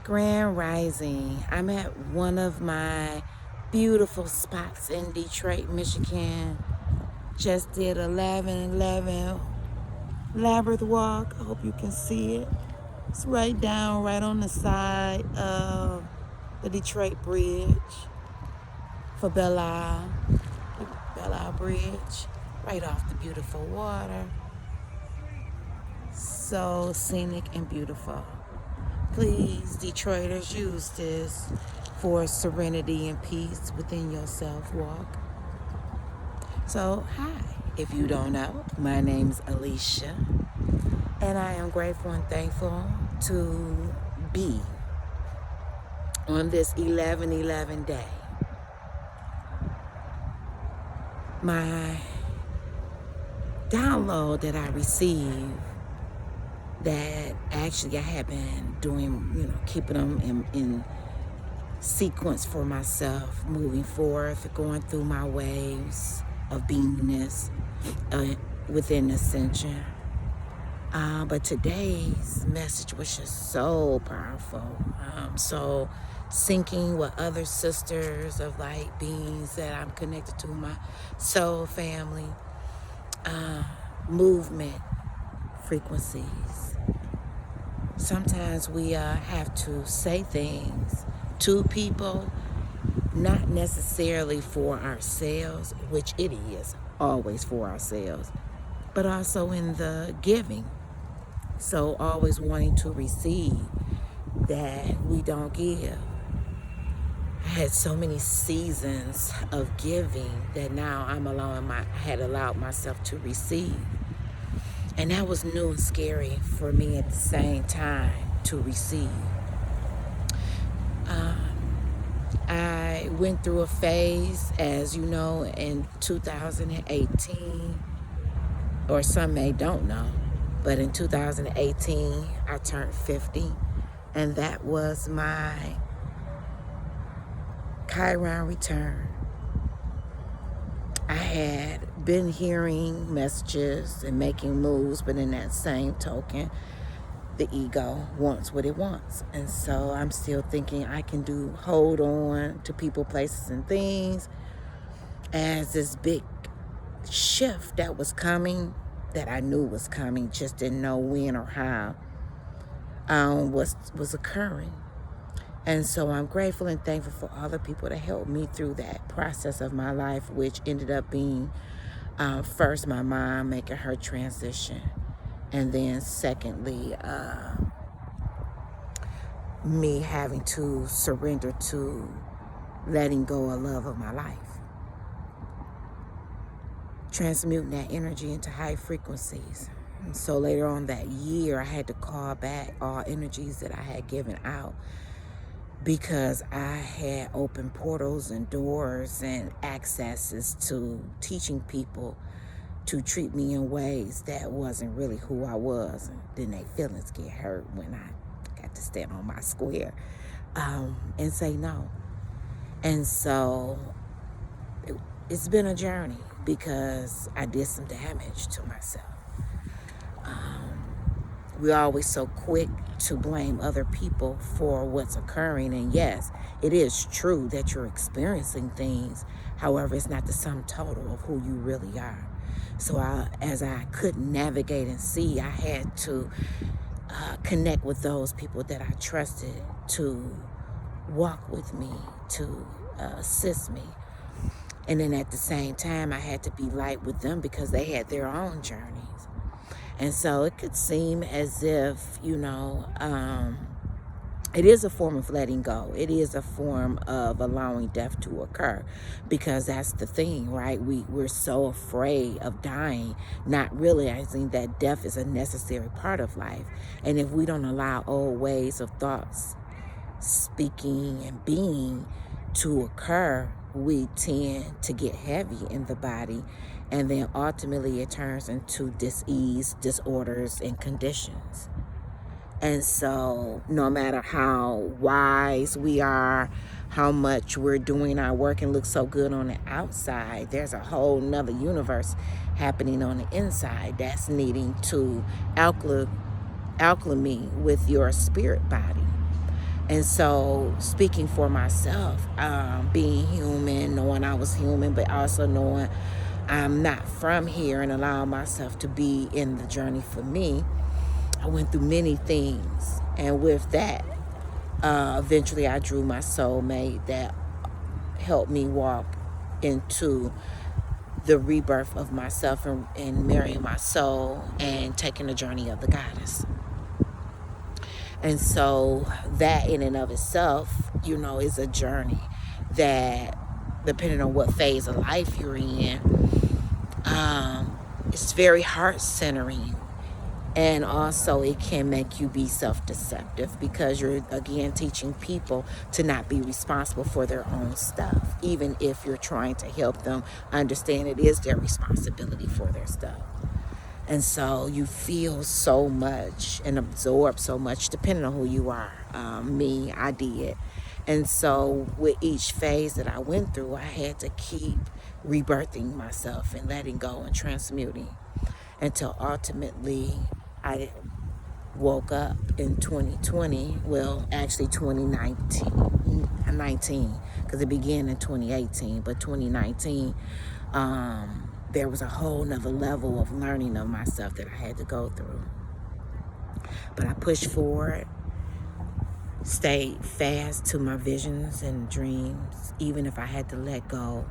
Grand Rising. I'm at one of my beautiful spots in Detroit, Michigan. Just did 11:11 labyrinth walk. I hope you can see it. It's right down, right on the side of the Detroit Bridge for Belle Isle, the Belle Isle Bridge, right off the beautiful water. So scenic and beautiful. Please, Detroiters, use this for serenity and peace within yourself walk. So, hi. If you don't know, my name's Alicia, and I am grateful and thankful to be on this 11/11 day. My download that I received that actually I have been doing, keeping them in sequence for myself, moving forth, going through my waves of beingness within Ascension. But today's message was just so powerful. So syncing with other sisters of light beings that I'm connected to, my soul family, movement frequencies. Sometimes we have to say things to people, not necessarily for ourselves, which it is always for ourselves, but also in the giving. So always wanting to receive that we don't give. I had so many seasons of giving that now had allowed myself to receive. And that was new and scary for me at the same time to receive. I went through a phase, as you know, in 2018, or some may don't know, but in 2018, I turned 50, and that was my Chiron return. I had been hearing messages and making moves, but in that same token, the ego wants what it wants. And so I'm still thinking I can hold on to people, places, and things as this big shift that was coming, that I knew was coming, just didn't know when or how, was occurring. And so I'm grateful and thankful for all the people that helped me through that process of my life, which ended up being first my mom making her transition. And then secondly, me having to surrender to letting go of love of my life. Transmuting that energy into high frequencies. And so later on that year, I had to call back all energies that I had given out because I had opened portals and doors and accesses to teaching people to treat me in ways that wasn't really who I was. And then their feelings get hurt when I got to stand on my square and say no. And so it's been a journey because I did some damage to myself. We're always so quick to blame other people for what's occurring. And yes, it is true that you're experiencing things. However, it's not the sum total of who you really are. So as I couldn't navigate and see, I had to connect with those people that I trusted to walk with me, to assist me. And then at the same time, I had to be light with them because they had their own journeys. And so it could seem as if, it is a form of letting go. It is a form of allowing death to occur, because that's the thing, right? We're so afraid of dying, not realizing that death is a necessary part of life. And if we don't allow old ways of thoughts, speaking, and being to occur, we tend to get heavy in the body, and then ultimately it turns into dis-ease, disorders, and conditions. And so no matter how wise we are, how much we're doing our work and look so good on the outside, there's a whole nother universe happening on the inside that's needing to alchemy with your spirit body. And so, speaking for myself, being human, knowing I was human, but also knowing I'm not from here and allowing myself to be in the journey for me, I went through many things. And with that, eventually I drew my soulmate that helped me walk into the rebirth of myself and marrying my soul and taking the journey of the goddess. And so that in and of itself, is a journey that, depending on what phase of life you're in, it's very heart-centering. And also it can make you be self-deceptive because you're, again, teaching people to not be responsible for their own stuff, even if you're trying to help them understand it is their responsibility for their stuff. And so you feel so much and absorb so much, depending on who you are. I did. And so with each phase that I went through, I had to keep rebirthing myself and letting go and transmuting until ultimately I woke up in 2020. Well, actually 2019, because it began in 2018, but 2019, there was a whole nother level of learning of myself that I had to go through. But I pushed forward, stayed fast to my visions and dreams, even if I had to let go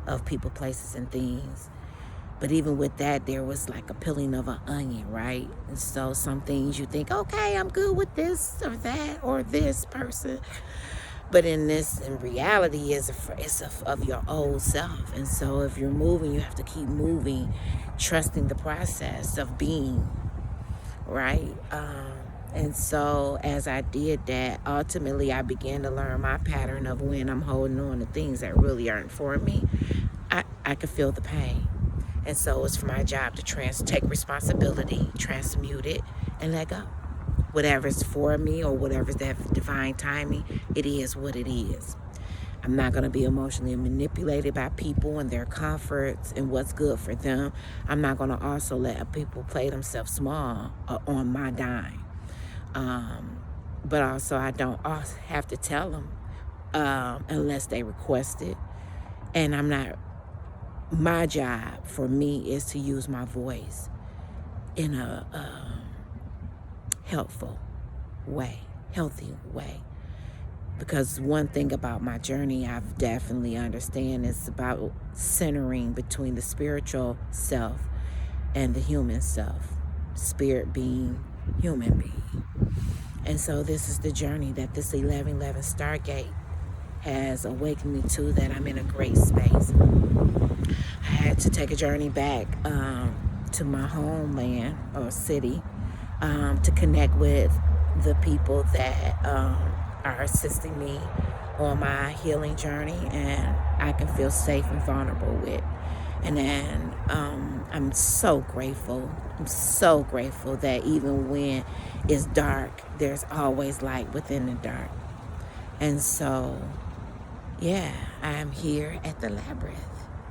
of people, places, and things. But even with that, there was like a peeling of an onion, right? And so some things you think, okay, I'm good with this or that or this person. But in reality, it's of your old self. And so if you're moving, you have to keep moving, trusting the process of being, right? And so as I did that, ultimately I began to learn my pattern of when I'm holding on to things that really aren't for me. I could feel the pain. And so it's my job to take responsibility, transmute it, and let go. Whatever's for me or whatever's that divine timing, it is what it is. I'm not going to be emotionally manipulated by people and their comforts and what's good for them. I'm not going to also let people play themselves small on my dime. But also I don't have to tell them unless they request it. And my job for me is to use my voice in a helpful way, healthy way. Because one thing about my journey I've definitely understand is about centering between the spiritual self and the human self. Spirit being, human being. And so this is the journey that this 1111 Stargate has awakened me to, that I'm in a great space. I had to take a journey back to my homeland or city to connect with the people that are assisting me on my healing journey, and I can feel safe and vulnerable with. And then I'm so grateful. I'm so grateful that even when it's dark, there's always light within the dark. And so, yeah, I'm here at the labyrinth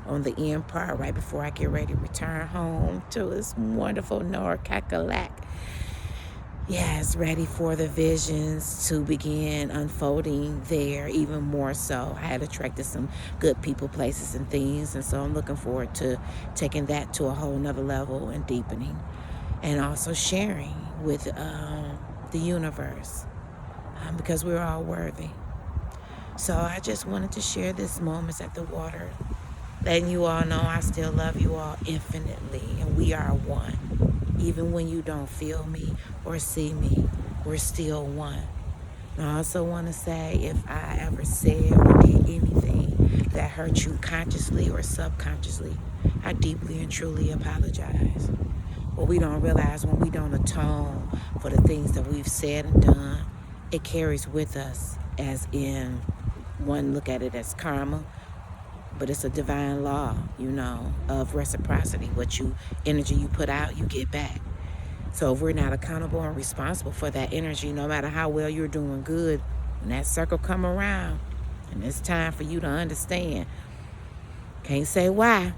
on the end part right before I get ready to return home to this wonderful North Cackalack. Yes, ready for the visions to begin unfolding there even more so. I had attracted some good people, places, and things, and so I'm looking forward to taking that to a whole nother level and deepening, and also sharing with the universe because we're all worthy. So I just wanted to share this moments at the water, letting you all know I still love you all infinitely, and we are one. Even when you don't feel me or see me, we're still one. And I also want to say, if I ever said or did anything that hurt you consciously or subconsciously, I deeply and truly apologize. What we don't realize, when we don't atone for the things that we've said and done, it carries with us, as in, one look at it as karma, but it's a divine law, of reciprocity. What energy you put out, you get back. So if we're not accountable and responsible for that energy, no matter how well you're doing good, when that circle come around and it's time for you to understand, can't say why,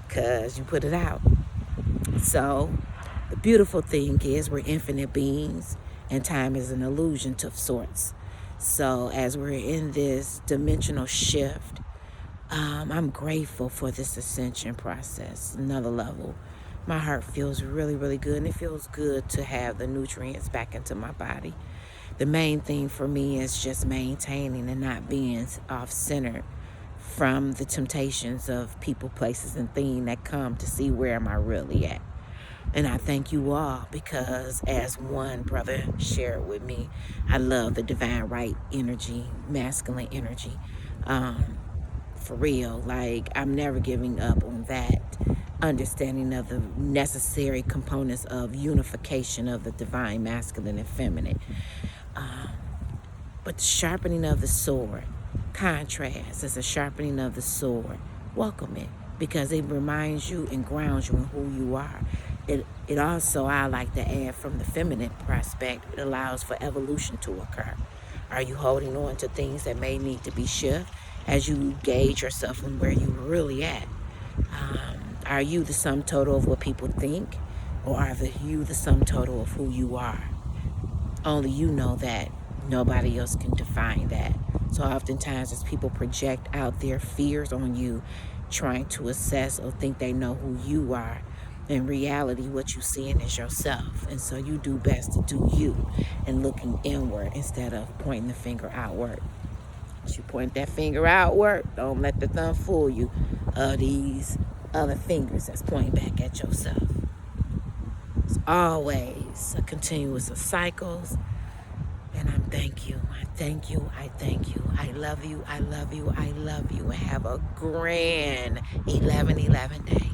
because you put it out. So the beautiful thing is we're infinite beings, and time is an illusion of sorts. So as we're in this dimensional shift, I'm grateful for this ascension process, another level. My heart feels really, really good, and it feels good to have the nutrients back into my body. The main thing for me is just maintaining and not being off-centered from the temptations of people, places, and things that come to see where am I really at. And I thank you all because, as one brother shared with me, I love the divine right energy, masculine energy. For real, like, I'm never giving up on that understanding of the necessary components of unification of the divine masculine and feminine. But the sharpening of the sword, contrast is a sharpening of the sword. Welcome it because it reminds you and grounds you in who you are. It also, I like to add from the feminine prospect, it allows for evolution to occur. Are you holding on to things that may need to be shifted as you gauge yourself on where you're really at? Are you the sum total of what people think, or are you the sum total of who you are? Only you know that. Nobody else can define that. So oftentimes as people project out their fears on you, trying to assess or think they know who you are, in reality what you seeing is yourself. And so you do best to do you and looking inward instead of pointing the finger outward. As you point that finger outward, don't let the thumb fool you of these other fingers that's pointing back at yourself. It's always a continuous of cycles. And I thank you. I thank you. I thank you. I love you. I love you. I love you. And have a grand 11/11 day.